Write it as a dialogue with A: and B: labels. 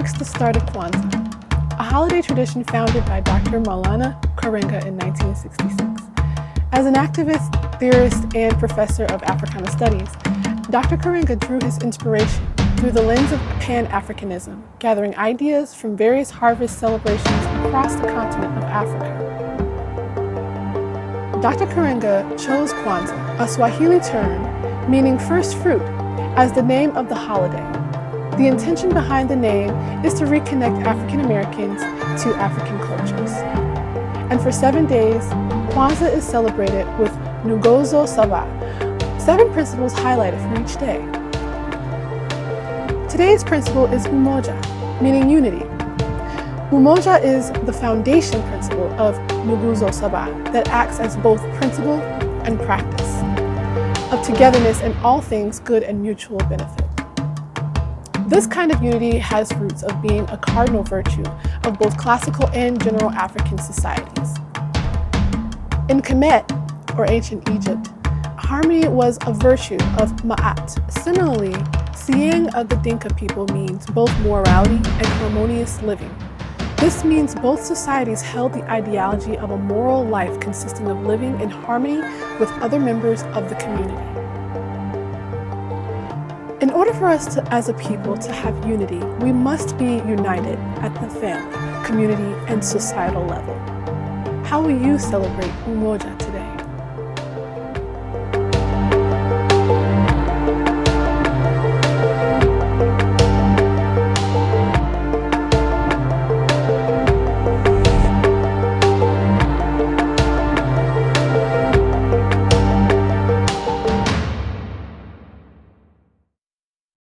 A: marks the start of Kwanzaa, a holiday tradition founded by Dr. Maulana Karenga in 1966. As an activist, theorist, and professor of Africana Studies, Dr. Karenga drew his inspiration through the lens of Pan-Africanism, gathering ideas from various harvest celebrations across the continent of Africa. Dr. Karenga chose Kwanzaa, a Swahili term meaning first fruit, as the name of the holiday. The intention behind the name is to reconnect African Americans to African cultures. And for 7 days, Kwanzaa is celebrated with Nguzo Saba, 7 principles highlighted for each day. Today's principle is Umoja, meaning unity. Umoja is the foundation principle of Nguzo Saba that acts as both principle and practice of togetherness in all things good and mutual benefit. This kind of unity has roots of being a cardinal virtue of both classical and general African societies. In Kemet, or ancient Egypt, harmony was a virtue of Ma'at. Similarly, Siang of the Dinka people means both morality and harmonious living. This means both societies held the ideology of a moral life consisting of living in harmony with other members of the community. In order for us as a people to have unity, we must be united at the family, community, and societal level. How will you celebrate Umoja